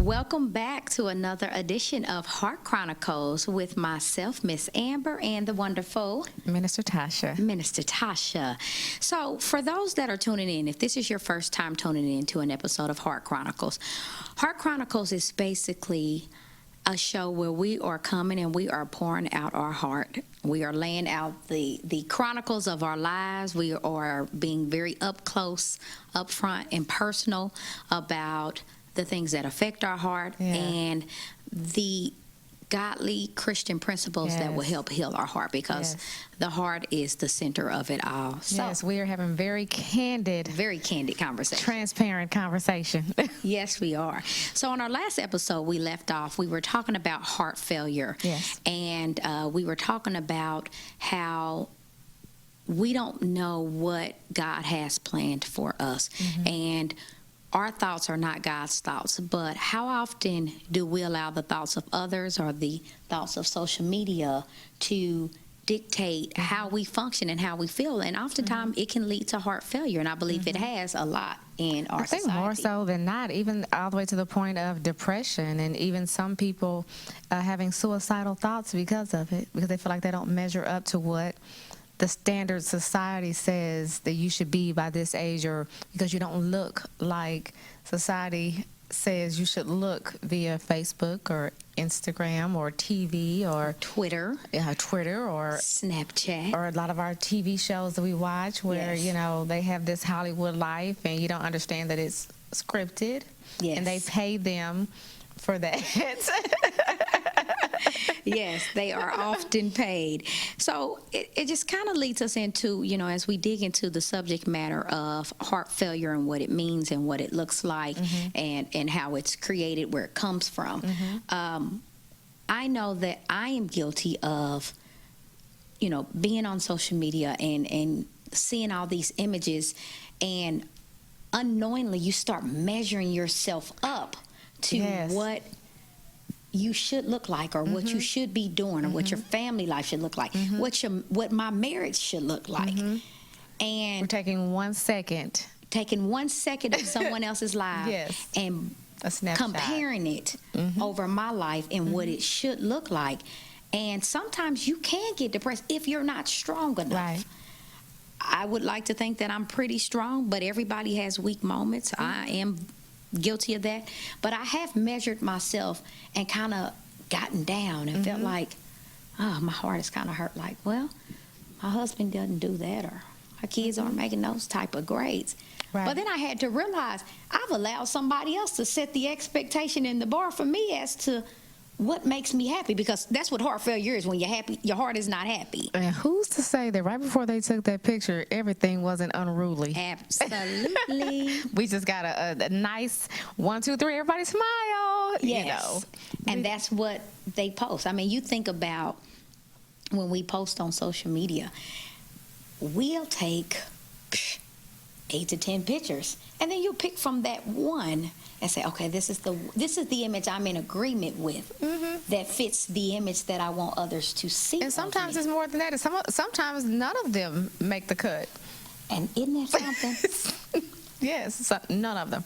Welcome back to another edition of Heart Chronicles with myself, Miss Amber, and the wonderful Minister Tasha. Minister Tasha. So, for those that are tuning in, if this is your first time tuning in to an episode of Heart Chronicles is basically a show where we are coming and we are pouring out our heart. We are laying out the chronicles of our lives. We are being very up close, up front, and personal about the things that affect our heart and the godly Christian principles that will help heal our heart, because the heart is the center of it all. So, yes, we are having very candid conversation. Transparent conversation. Yes, we are. So on our last episode, we left off, we were talking about heart failure. Yes. And we were talking about how we don't know what God has planned for us. Mm-hmm. And our thoughts are not God's thoughts, but how often do we allow the thoughts of others or the thoughts of social media to dictate how we function and how we feel? And oftentimes it can lead to heart failure, and I believe it has a lot in our society. I think more so than not, even all the way to the point of depression, and even some people having suicidal thoughts because of it, because they feel like they don't measure up to what the standard society says that you should be by this age, or because you don't look like society says you should look via Facebook or Instagram or TV or Twitter or Snapchat, or a lot of our TV shows that we watch where you know they have this Hollywood life and you don't understand that it's scripted. Yes. And they pay them for that. Yes, they are often paid. So it just kind of leads us into, you know, as we dig into the subject matter of heart failure and what it means and what it looks like, and how it's created, where it comes from. I know that I am guilty of, you know, being on social media and seeing all these images, and unknowingly you start measuring yourself up to what you should look like, or what you should be doing, or what your family life should look like, what my marriage should look like. And we're taking 1 second of someone else's life and comparing it over my life and what it should look like. And sometimes you can get depressed if you're not strong enough. Right. I would like to think that I'm pretty strong, but everybody has weak moments. I am guilty of that, but I have measured myself and kind of gotten down and felt like, oh, my heart is kind of hurt. Like, well, my husband doesn't do that, or my kids aren't making those type of grades. Right. But then I had to realize I've allowed somebody else to set the expectation in the bar for me as to what makes me happy, because that's what heart failure is. When you're happy, your heart is not happy. And who's to say that right before they took that picture, everything wasn't unruly? Absolutely. We just got a nice 1, 2, 3, everybody smile. Yes. You know. And that's what they post. I mean, you think about when we post on social media, we'll take 8 to 10 pictures, and then you'll pick from that one and say, okay, this is the image I'm in agreement with, that fits the image that I want others to see. And sometimes it's more than that. Sometimes none of them make the cut. And isn't that something? Yes, none of them.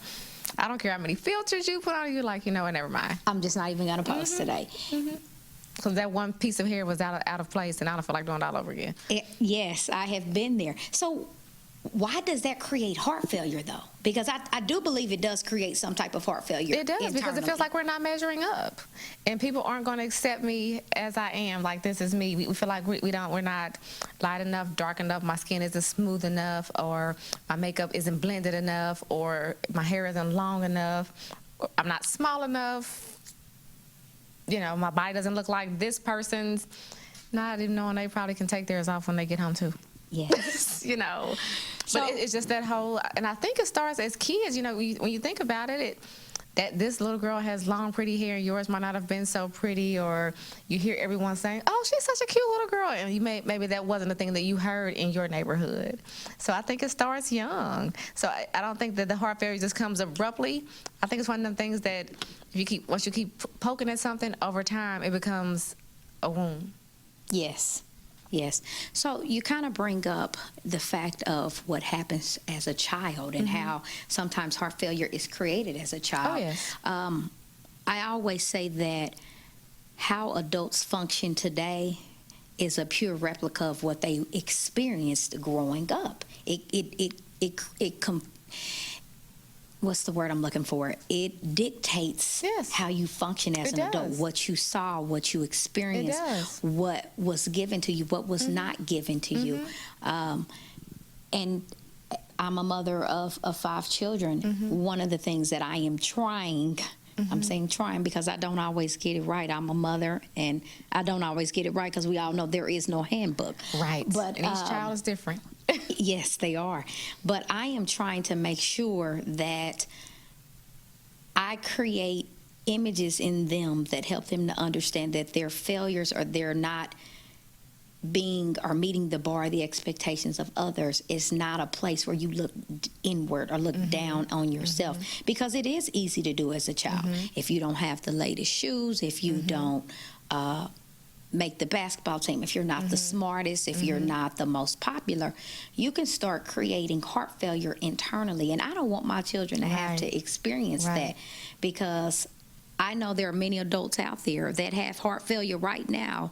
I don't care how many filters you put on, you're like, you know what, never mind. I'm just not even going to post today. Because that one piece of hair was out of place, and I don't feel like doing it all over again. Yes, I have been there. So why does that create heart failure, though? Because I do believe it does create some type of heart failure. It does, because it feels like we're not measuring up, and people aren't going to accept me as I am. Like, this is me. We feel like we're not light enough, dark enough. My skin isn't smooth enough, or my makeup isn't blended enough, or my hair isn't long enough. Or I'm not small enough. You know, my body doesn't look like this person's. Not even knowing they probably can take theirs off when they get home too. Yes. You know, So, but it's just that whole, and I think it starts as kids. You know, when you think about it, that this little girl has long, pretty hair, and yours might not have been so pretty, or you hear everyone saying, "Oh, she's such a cute little girl," and maybe that wasn't the thing that you heard in your neighborhood. So I think it starts young. So I don't think that the heart failure just comes abruptly. I think it's one of them things that once you keep poking at something over time, it becomes a wound. Yes. Yes. So you kind of bring up the fact of what happens as a child and how sometimes heart failure is created as a child. Oh, yes. I always say that how adults function today is a pure replica of what they experienced growing up. What's the word I'm looking for? It dictates Yes. how you function as It an adult, does. what you saw, what you experienced, does. what was given to you, what was not given to you. And I'm a mother of 5 children. One of the things that I am trying, I'm saying trying because I don't always get it right. I'm a mother and I don't always get it right because we all know there is no handbook. Right. But And each child is different. yes, they are. But I am trying to make sure that I create images in them that help them to understand that their failures or they're not being or meeting the bar, the expectations of others is not a place where you look inward or look down on yourself, because it is easy to do as a child. If you don't have the latest shoes, if you don't make the basketball team, if you're not the smartest, if you're not the most popular, you can start creating heart failure internally. And I don't want my children to have to experience that, because I know there are many adults out there that have heart failure right now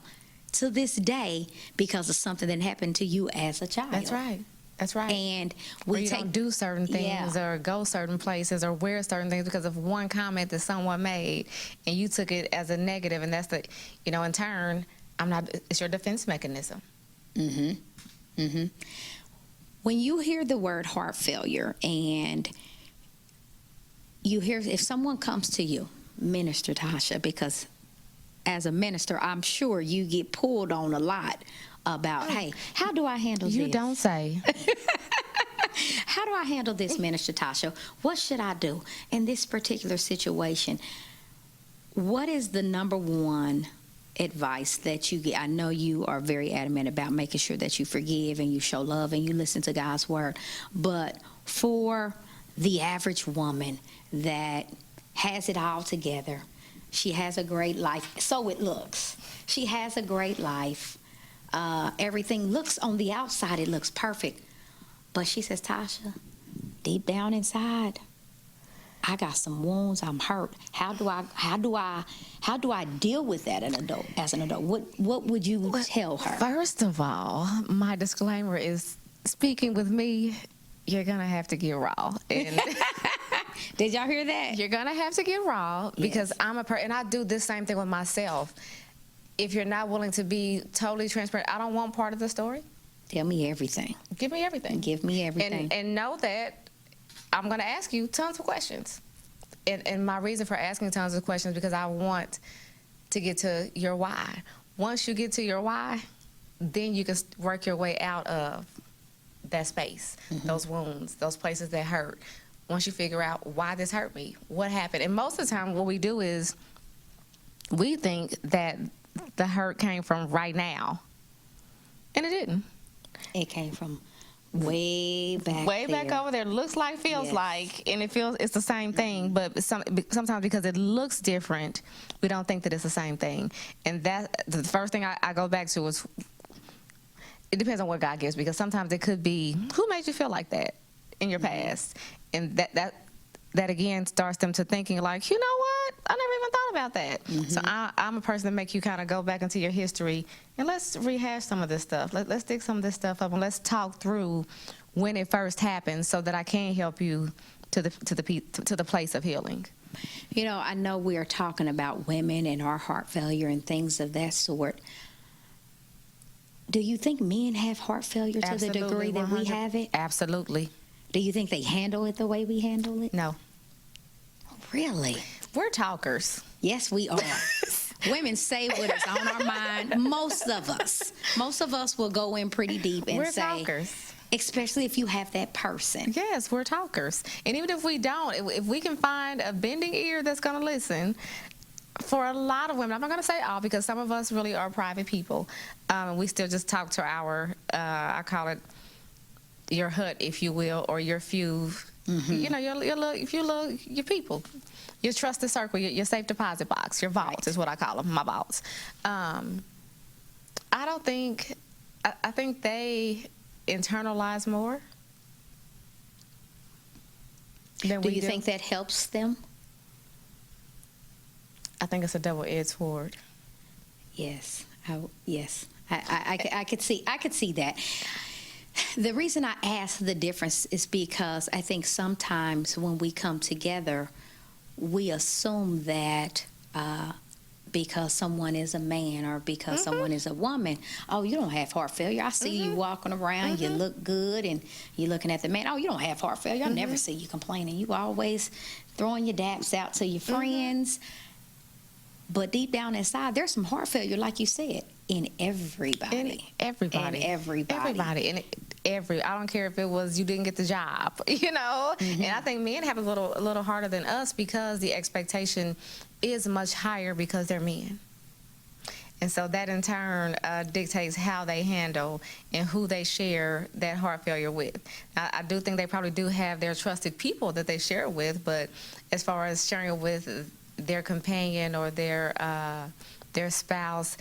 to this day because of something that happened to you as a child. That's right. That's right. And Or we you don't do certain things or go certain places or wear certain things because of one comment that someone made and you took it as a negative, and that's the, in turn, it's your defense mechanism. When you hear the word heart failure and you hear, if someone comes to you, Minister Tasha, because as a minister, I'm sure you get pulled on a lot about, hey, how do I handle this? You don't say. How do I handle this, Minister Tasha? What should I do in this particular situation? What is the number one advice that you get? I know you are very adamant about making sure that you forgive and you show love and you listen to God's word. But for the average woman that has it all together, she has a great life, so it looks. She has a great life. Everything looks on the outside, it looks perfect. But she says, Tasha, deep down inside, I got some wounds. I'm hurt. How do I deal with that as an adult? What would you tell her? First of all, my disclaimer is, speaking with me, you're gonna have to get raw. And Did y'all hear that? you're gonna have to get raw because Yes. I'm a person, and I do this same thing with myself. If you're not willing to be totally transparent, I don't want part of the story. Tell me everything. Give me everything. Give me everything. And know that I'm going to ask you tons of questions. And my reason for asking tons of questions is because I want to get to your why. Once you get to your why, then you can work your way out of that space, those wounds, those places that hurt. Once you figure out why this hurt me, what happened. And most of the time what we do is we think that the hurt came from right now. And it didn't. It came from way back Back there. over there. Looks like, feels Yes. like, and it's the same thing. But sometimes because it looks different, we don't think that it's the same thing. And that the first thing I go back to is, it depends on what God gives, because sometimes it could be, who made you feel like that in your past, and that again starts them to thinking like, you know what, I never even thought about that. So I'm a person that make you kind of go back into your history and let's rehash some of this stuff. Let's dig some of this stuff up and let's talk through when it first happened, so that I can help you to the place of healing. You know, I know we are talking about women and our heart failure and things of that sort. Do you think men have heart failure to the degree that we have it? Absolutely. Do you think they handle it the way we handle it? No. Really? We're talkers. Yes, we are. Women say what is on our mind. Most of us will go in pretty deep and We're say, talkers. especially if you have that person. Yes, we're talkers. And even if we don't, if we can find a bending ear that's going to listen, for a lot of women, I'm not going to say all, because some of us really are private people. We still just talk to our, I call it your hut, if you will, or your few, you know, your people, your trusted circle, your safe deposit box, your vaults is what I call them, my vaults. I think they internalize more than Do we you do. think that helps them? think it's a double-edged sword. Yes, I could see that. The reason I ask the difference is because I think sometimes when we come together, we assume that because someone is a man or because someone is a woman, oh, you don't have heart failure. I see you walking around, you look good, and you're looking at the man. Oh, you don't have heart failure. I never see you complaining. You always throwing your daps out to your friends. But deep down inside, there's some heart failure, like you said, in everybody. Everybody. I don't care if it was you didn't get the job, you know. And I think men have a little harder than us because the expectation is much higher because they're men. And so that in turn dictates how they handle and who they share that heart failure with. Now, I do think they probably do have their trusted people that they share it with, but as far as sharing it with their companion or their spouse,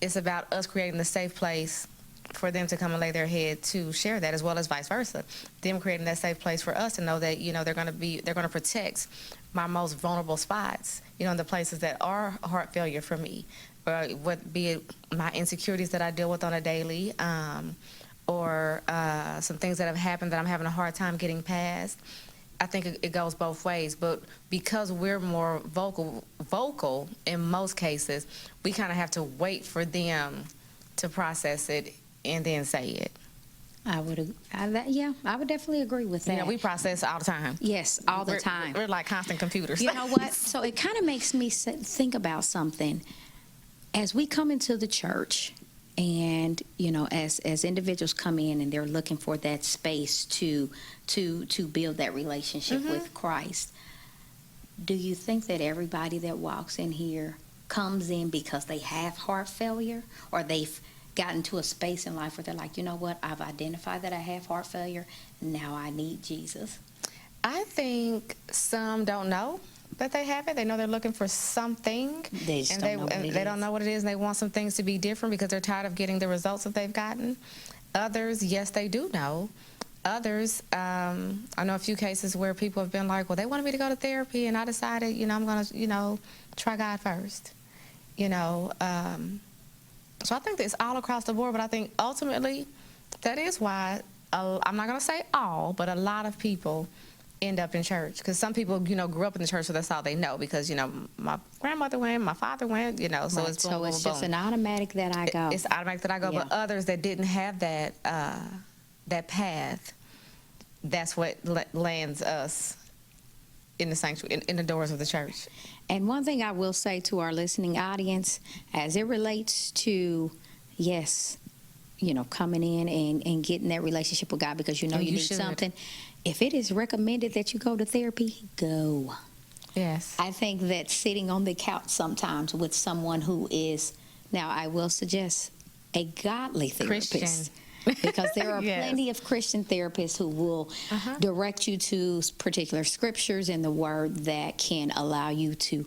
it's about us creating the safe place for them to come and lay their head to share that, as well as vice versa. Them creating that safe place for us to know that, you know, they're going to protect my most vulnerable spots, you know, the places that are heart failure for me, or what be it my insecurities that I deal with on a daily, or some things that have happened that I'm having a hard time getting past. I think it goes both ways, but because we're more vocal in most cases, we kind of have to wait for them to process it and then say it. I would definitely agree with that. You know, we process all the time. Yes, all the time. We're like constant computers. You know what? So it kind of makes me think about something. As we come into the church, and you know, as individuals come in and they're looking for that space to build that relationship with Christ, do you think that everybody that walks in here comes in because they have heart failure, or they've gotten to a space in life where they're like, you know what, I've identified that I have heart failure, now I need Jesus? I think some don't know that they have it. They know they're looking for something, They just don't know what it they is. don't know what it is, and they want some things to be different because they're tired of getting the results that they've gotten. Others, yes, they do know. Others, I know a few cases where people have been like, well, they wanted me to go to therapy, and I decided, you know, I'm going to, you know, try God first. You know, so I think it's all across the board, but I think ultimately that is why, I'm not going to say all, but a lot of people end up in church. Because some people, you know, grew up in the church, so that's all they know. Because, you know, my grandmother went, my father went, you know, so Right, it's boom, so boom, it's boom. just an automatic that I go. It's automatic that I go, but Yeah. others that didn't have that that path, that's what lands us in the sanctuary, in the doors of the church. And one thing I will say to our listening audience, as it relates to, yes, you know, coming in and getting that relationship with God because you know And you you need should. something, if it is recommended that you go to therapy, go. Yes. I think that sitting on the couch sometimes with someone who is, now I will suggest, a godly therapist. Christian. Because there are Yes. plenty of Christian therapists who will direct you to particular scriptures in the Word that can allow you to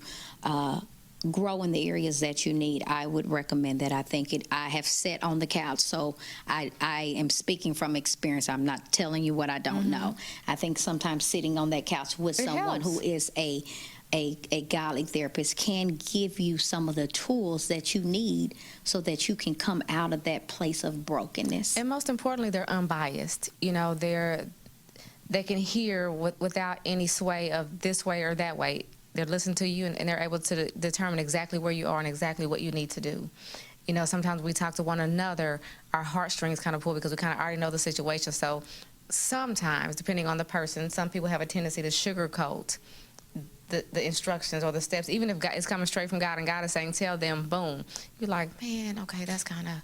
grow in the areas that you need. I would recommend that. I have sat on the couch, so I am speaking from experience. I'm not telling you what I don't know. I think sometimes sitting on that couch with It someone helps. who is a godly therapist can give you some of the tools that you need so that you can come out of that place of brokenness. And most importantly, they're unbiased. You know, they can hear without any sway of this way or that way. They're listening to you, and they're able to determine exactly where you are and exactly what you need to do. You know, sometimes we talk to one another, our heartstrings kind of pull because we kind of already know the situation. So sometimes, depending on the person, some people have a tendency to sugarcoat the instructions or the steps, even if God, it's coming straight from God and God is saying, tell them, boom. You're like, man, okay, that's kind of,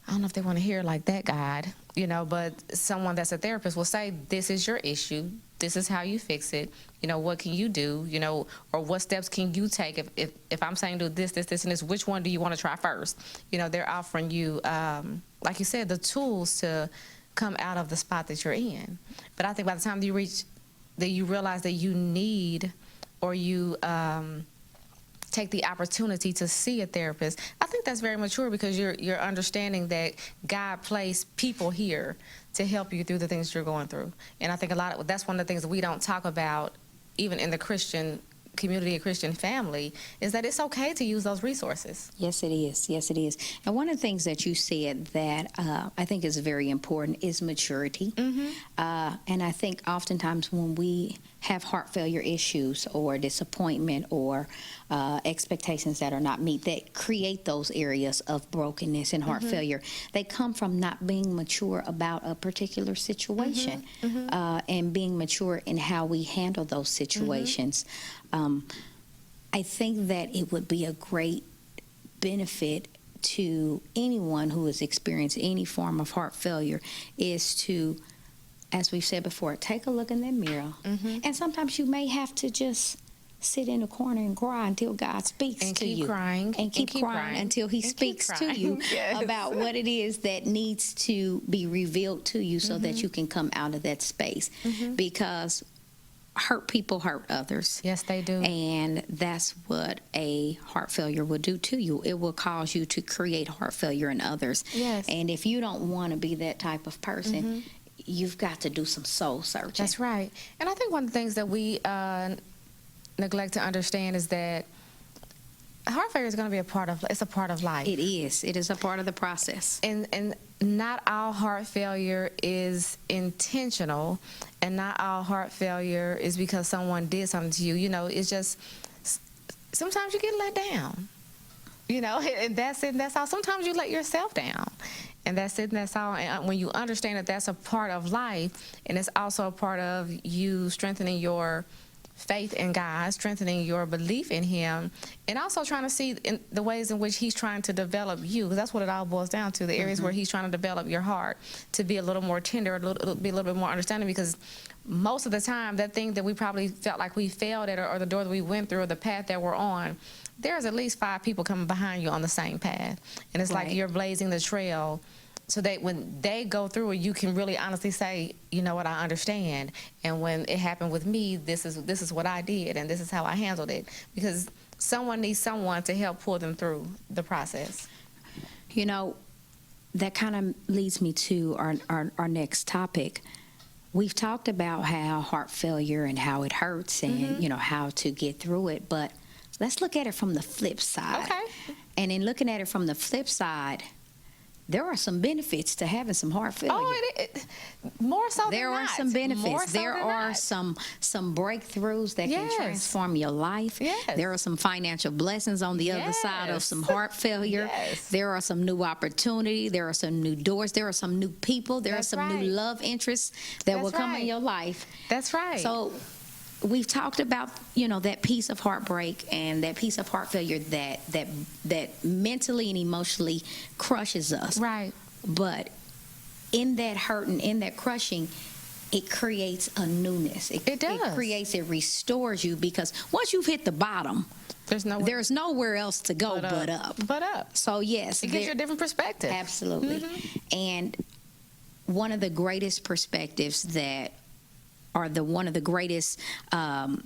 I don't know if they want to hear it like that, God, you know, but someone that's a therapist will say, this is your issue. This is how you fix it. You know, what can you do, you know, or what steps can you take? If I'm saying do this, and this, which one do you want to try first? You know, they're offering you, like you said, the tools to come out of the spot that you're in. But I think by the time you realize that you need, or you take the opportunity to see a therapist, I think that's very mature because you're understanding that God placed people here to help you through the things you're going through. And I think that's one of the things that we don't talk about, even in the Christian community, a Christian family, is that it's okay to use those resources. Yes, it is. Yes, it is. And one of the things that you said that I think is very important is maturity. And I think oftentimes when we have heart failure issues or disappointment or expectations that are not met, that create those areas of brokenness and heart failure, they come from not being mature about a particular situation and being mature in how we handle those situations. I think that it would be a great benefit to anyone who has experienced any form of heart failure is to, as we've said before, take a look in that mirror. And sometimes you may have to just sit in a corner and cry until God speaks And to keep you. crying. And keep crying until He And keep speaks to crying. you Yes. about what it is that needs to be revealed to you so that you can come out of that space. Because hurt people hurt others. Yes, they do. And that's what a heart failure will do to you. It will cause you to create heart failure in others. Yes. And if you don't want to be that type of person, you've got to do some soul searching. That's right. And I think one of the things that we neglect to understand is that heart failure is going to be a part of life. It is. It is a part of the process. And not all heart failure is intentional, and not all heart failure is because someone did something to you. You know, it's just sometimes you get let down. You know, and that's it. And that's all. Sometimes you let yourself down, and that's it. And that's all. And when you understand that that's a part of life, and it's also a part of you strengthening your faith in God, strengthening your belief in Him, and also trying to see in the ways in which He's trying to develop you, because that's what it all boils down to, the areas where He's trying to develop your heart to be a little more tender, be a little bit more understanding, because most of the time, that thing that we probably felt like we failed at, or the door that we went through, or the path that we're on, there's at least 5 people coming behind you on the same path. And it's like you're blazing the trail, so that when they go through it, you can really honestly say, you know what, I understand. And when it happened with me, this is what I did, and this is how I handled it. Because someone needs someone to help pull them through the process. You know, that kind of leads me to our next topic. We've talked about how heart failure and how it hurts and, you know, how to get through it. But let's look at it from the flip side. Okay. And in looking at it from the flip side, there are some benefits to having some heart failure. Oh, more so There than are not. some benefits. More so There than are not. some breakthroughs that can Yes. transform your life. Yes. There are some financial blessings on the other side of Yes. some heart failure. Yes. There are some new opportunity. There are some new doors. There are some new people. There That's are some right. new love interests that will That's come right. in your life. That's right. So we've talked about, you know, that piece of heartbreak and that piece of heart failure that mentally and emotionally crushes us. right. But in that hurt and in that crushing, it creates a newness. It does. It restores you, because once you've hit the bottom, There's nowhere else to go but up. But up. So yes, It gives you a different perspective. absolutely. And one of the greatest perspectives that are one of the greatest, I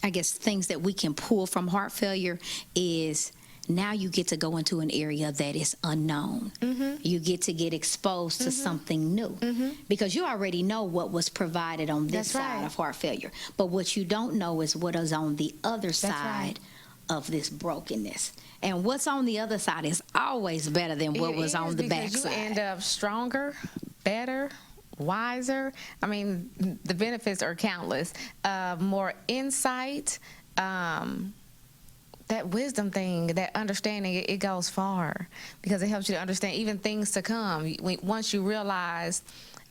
guess, things that we can pull from heart failure is now you get to go into an area that is unknown. You get to get exposed to something new, because you already know what was provided on this That's side right. of heart failure. But what you don't know is what is on the other side right. of this brokenness. And what's on the other side is always better than what It was on is, the because backside. you end up stronger, better, wiser. I mean, the benefits are countless. More insight, that wisdom thing, that understanding, it goes far, because it helps you to understand even things to come. Once you realize,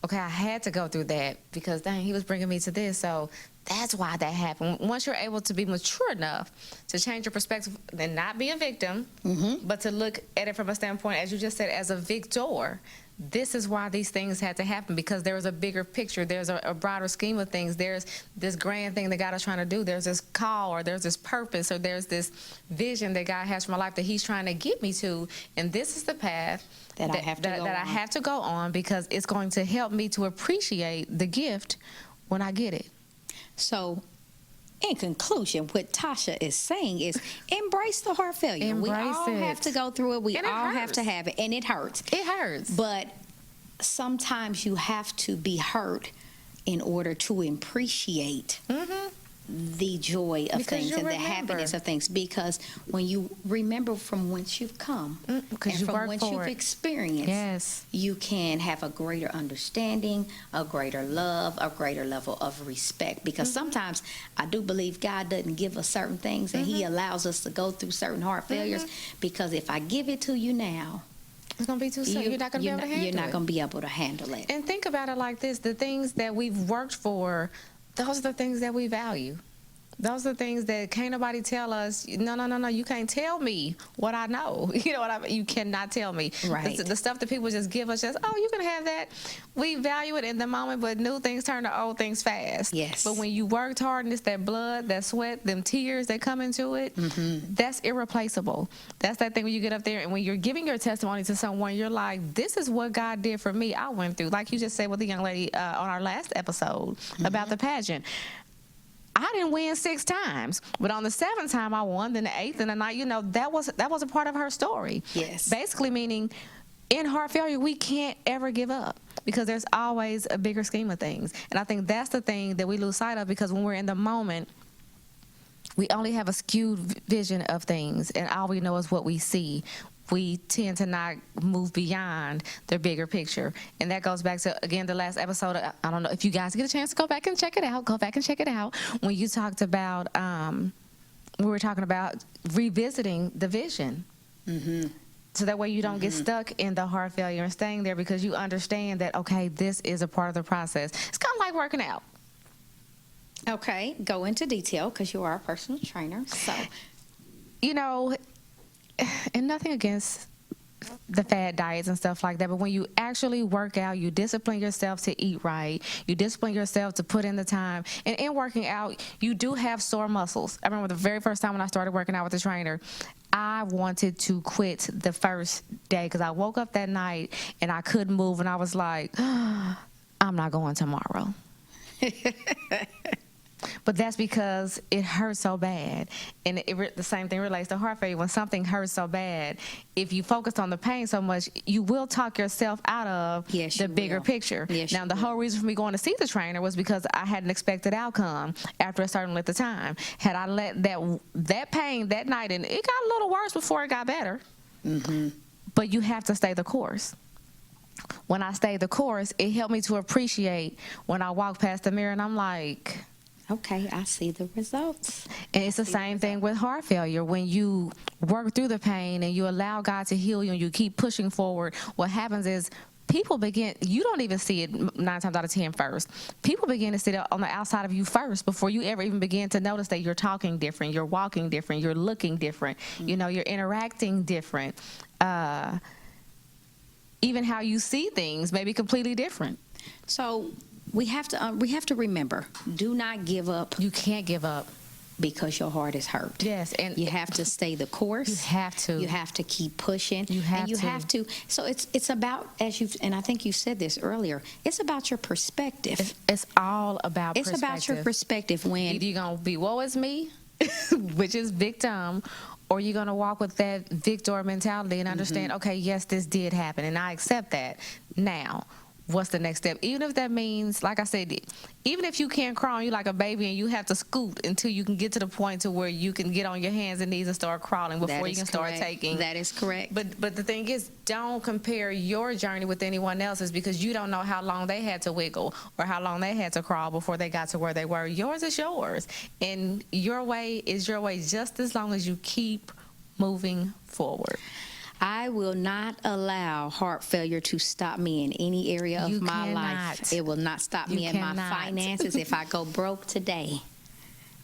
okay, I had to go through that because, dang, He was bringing me to this, so that's why that happened. Once you're able to be mature enough to change your perspective and not be a victim, but to look at it from a standpoint, as you just said, as a victor. This is why these things had to happen, because there was a bigger picture. There's a broader scheme of things. There's this grand thing that God is trying to do. There's this call, or there's this purpose, or there's this vision that God has for my life that He's trying to get me to. And this is the path That I have to go on. because it's going to help me to appreciate the gift when I get it. So, in conclusion, what Tasha is saying is embrace the heart failure. We Embrace all it. have to go through it. We And it all have to hurts. have it. And it hurts. It hurts. But sometimes you have to be hurt in order to appreciate the joy of Because things you and the remember. happiness of things, because when you remember from whence you've come because and you from worked whence for you've it. experienced, Yes. you can have a greater understanding, a greater love, a greater level of respect. Because sometimes I do believe God doesn't give us certain things, and He allows us to go through certain heart failures, because if I give it to you now, It's going to be too soon. You're not going to be able to handle you're not it. going to be able to handle it. And think about it like this: the things that we've worked for, those are the things that we value. Those are the things that can't nobody tell us. No. You can't tell me what I know. You know what I mean? You cannot tell me. Right. The stuff that people just give us, just you can have that. We value it in the moment, but new things turn to old things fast. Yes. But when you worked hard and it's that blood, that sweat, them tears that come into it, that's irreplaceable. That's that thing when you get up there and when you're giving your testimony to someone, you're like, this is what God did for me. I went through, like you just said with the young lady on our last episode about the pageant. I didn't win 6 times, but on the 7th time I won, then the 8th and the 9th, that was a part of her story. Yes. Basically meaning in heart failure, we can't ever give up because there's always a bigger scheme of things. And I think that's the thing that we lose sight of, because when we're in the moment, we only have a skewed vision of things, and all we know is what we see. We tend to not move beyond the bigger picture. And that goes back to, again, the last episode. I don't know if you guys get a chance to go back and check it out. Go back and check it out. When you talked about, we were talking about revisiting the vision. So that way you don't get stuck in the heart failure and staying there, because you understand that, okay, this is a part of the process. It's kind of like working out. Okay, go into detail, because you are a personal trainer. So, And nothing against the fad diets and stuff like that, but when you actually work out, you discipline yourself to eat right, you discipline yourself to put in the time, and in working out, you do have sore muscles. I remember the very first time when I started working out with the trainer, I wanted to quit the first day because I woke up that night and I couldn't move, and I was like, I'm not going tomorrow. But that's because it hurts so bad. And the same thing relates to heart failure. When something hurts so bad, if you focus on the pain so much, you will talk yourself out of the bigger picture. Yes, now, the whole reason for me going to see the trainer was because I had an expected outcome after a certain length of time. Had I let that pain that night, and it got a little worse before it got better, but you have to stay the course. When I stayed the course, it helped me to appreciate when I walk past the mirror and I'm like, okay, I see the results. and it's the same thing with heart failure. When you work through the pain and you allow God to heal you and you keep pushing forward, what happens is people begin, you don't even see it 9 times out of 10 first. People begin to sit on the outside of you first before you ever even begin to notice that you're talking different, you're walking different, you're looking different, you're interacting different. Even how you see things may be completely different. So we have to remember, do not give up You can't give up. because your heart is hurt. Yes, and You have to stay the course. you have to. You have to keep pushing. You have and you to. have to. So it's about, and I think you said this earlier, it's about your perspective. It's all about It's about your perspective. When Either you're going to be woe is me, which is victim, or you're going to walk with that victor mentality and understand, okay, yes, this did happen, and I accept that. Now, what's the next step? Even if that means, like I said, even if you can't crawl and you're like a baby and you have to scoot until you can get to the point to where you can get on your hands and knees and start crawling before that you is can start correct. taking. That is correct. But the thing is, don't compare your journey with anyone else's, because you don't know how long they had to wiggle or how long they had to crawl before they got to where they were. Yours is yours, and your way is your way just as long as you keep moving forward. I will not allow heart failure to stop me in any area of You my life. cannot. It will not stop You me in my cannot. finances. If I go broke today,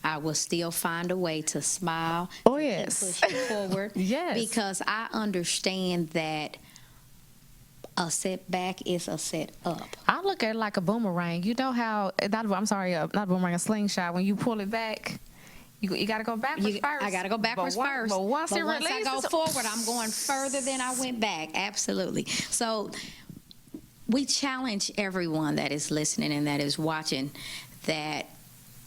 I will still find a way to smile. Oh, to yes. keep pushing forward. Yes. Because I understand that a setback is a set up. I look at it like a boomerang. You know how, not a boomerang, a slingshot. When you pull it back, you got to go backwards first. I got to go backwards first. But once it I releases, go forward, I'm going further than I went back. Absolutely. So we challenge everyone that is listening and that is watching that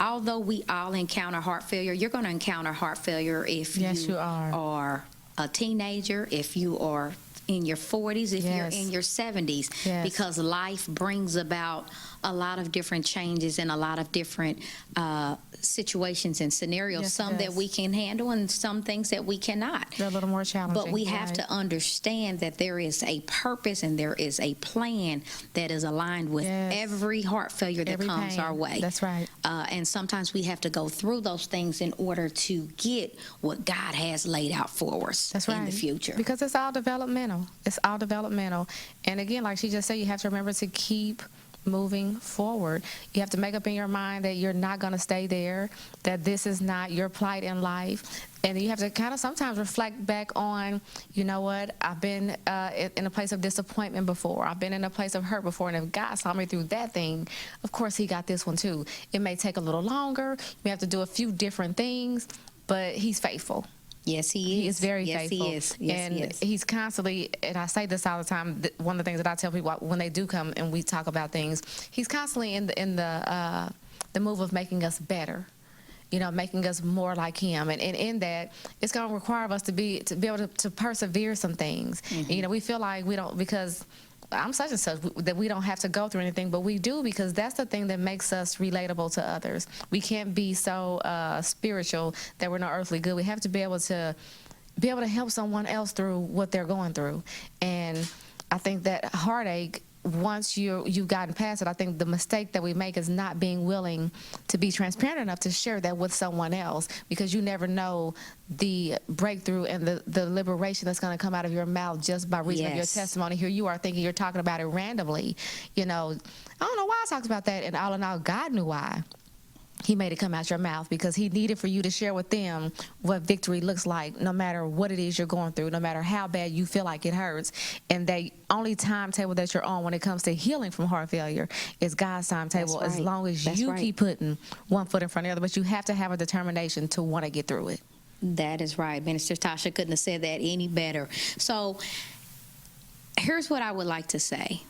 although we all encounter heart failure, you're going to encounter heart failure if you are a teenager, if you are in your 40s, if you're Yes. in your 70s, Yes. because life brings about a lot of different changes and a lot of different situations and scenarios. Yes, it Some that does. we can handle and some things that we cannot. They're a little more challenging. But we have right. to understand that there is a purpose and there is a plan that is aligned with Yes. every heart failure that Every comes pain. our way. That's right. And sometimes we have to go through those things in order to get what God has laid out for us That's in right. the future. Because it's all developmental. It's all developmental. And again, like she just said, you have to remember to keep moving forward. You have to make up in your mind that you're not going to stay there, that this is not your plight in life. And you have to kind of sometimes reflect back on, you know what, I've been in a place of disappointment before. I've been in a place of hurt before. And if God saw me through that thing, of course, he got this one too. It may take a little longer. You may have to do a few different things, but he's faithful. Yes, he is. He is very yes, faithful. He is. Yes, and he is. he's constantly, and I say this all the time, one of the things that I tell people when they do come and we talk about things, he's constantly in the move of making us better. You know, making us more like him. And in that, it's going to require us to be able to persevere some things. Mm-hmm. And, you know, we feel like we don't, because I'm such and such, that we don't have to go through anything, but we do, because that's the thing that makes us relatable to others. We can't be so spiritual that we're no earthly good. We have to be able to help someone else through what they're going through. And I think that heartache, once you've gotten past it, I think the mistake that we make is not being willing to be transparent enough to share that with someone else, because you never know the breakthrough and the liberation that's going to come out of your mouth just by reason of your Yes. testimony. Here you are thinking you're talking about it randomly. You know, I don't know why I talked about that, and all in all, God knew why. He made it come out your mouth, because he needed for you to share with them what victory looks like, no matter what it is you're going through, no matter how bad you feel like it hurts. And the only timetable that you're on when it comes to healing from heart failure is God's timetable, That's as right. long as That's you right. keep putting one foot in front of the other. But you have to have a determination to want to get through it. That is right. Minister Tasha couldn't have said that any better. So here's what I would like to say.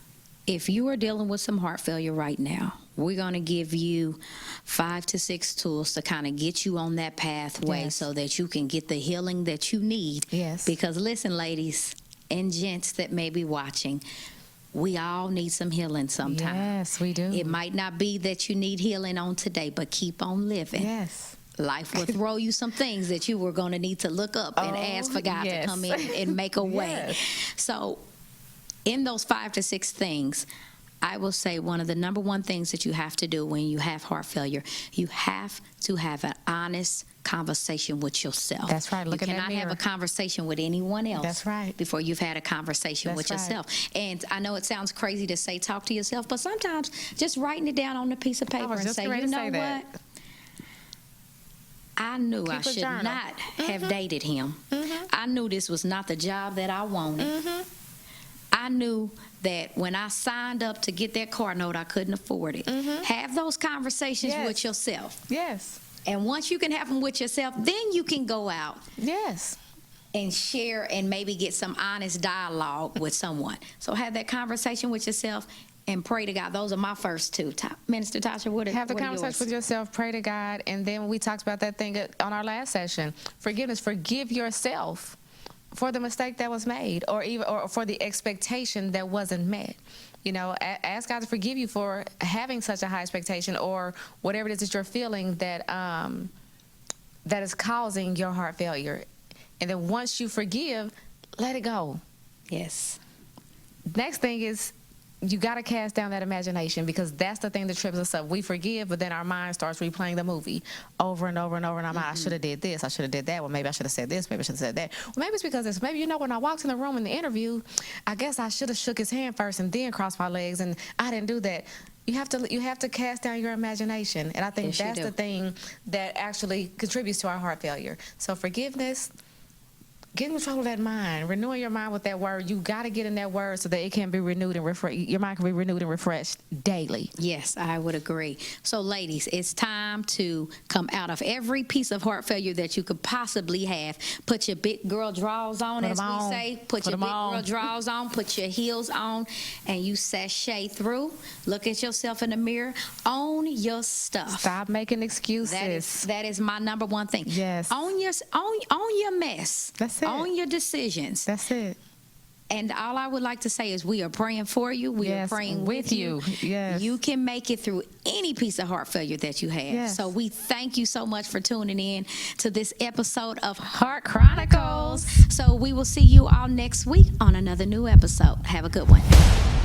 If you are dealing with some heart failure right now, we're going to give you 5 to 6 tools to kind of get you on that pathway Yes. so that you can get the healing that you need. Yes. Because listen, ladies and gents that may be watching, we all need some healing sometime. Yes, we do. It might not be that you need healing on today, but keep on living. Yes. Life will throw you some things that you were going to need to look up and Oh, ask for God yes. to come in and make a way. Yes. So, in those 5 to 6 things, I will say one of the number one things that you have to do when you have heart failure, you have to have an honest conversation with yourself. That's right. Look you in that cannot have mirror. a conversation with anyone else. That's right. Before you've had a conversation That's with right. yourself. And I know it sounds crazy to say talk to yourself, but sometimes just writing it down on a piece of paper was and just say, ready you to know say what? that. I knew Keep I a should journal. not have dated him. I knew this was not the job that I wanted. I knew that when I signed up to get that car note, I couldn't afford it. Have those conversations Yes. with yourself. Yes. And once you can have them with yourself, then you can go out Yes. and share and maybe get some honest dialogue with someone. So have that conversation with yourself and pray to God. Those are my first 2. Minister Tasha, what are Have the what are conversation yours? with yourself, pray to God, and then we talked about that thing on our last session. Forgiveness. Forgive yourself for the mistake that was made, or for the expectation that wasn't met. You know, ask God to forgive you for having such a high expectation, or whatever it is that you're feeling that that is causing your heart failure. And then once you forgive, let it go. Yes. Next thing is, you got to cast down that imagination, because that's the thing that trips us up. We forgive, but then our mind starts replaying the movie over and over and over in our mind. I should have did this. I should have did that. Well, maybe I should have said this. Maybe I should have said that. Well, maybe it's because maybe, you know, when I walked in the room in the interview, I guess I should have shook his hand first and then crossed my legs, and I didn't do that. You have to cast down your imagination, and I think Yes, you that's do. the thing that actually contributes to our heart failure. So forgiveness. Get in control of that mind. Renewing your mind with that word. You got to get in that word so that it can be renewed and refreshed. Your mind can be renewed and refreshed daily. Yes, I would agree. So, ladies, it's time to come out of every piece of heart failure that you could possibly have. Put your big girl drawers on, Put as 'em we on. say. Put Put your 'em big on. girl drawers on. Put your heels on, and you sashay through. Look at yourself in the mirror. Own your stuff. Stop making excuses. That is my number one thing. Yes. Own your mess. That's it. Own your decisions. That's it. And all I would like to say is we are praying for you. We are Yes, praying with you. Yes. You can make it through any piece of heart failure that you have. Yes. So we thank you so much for tuning in to this episode of Heart Chronicles. So we will see you all next week on another new episode. Have a good one.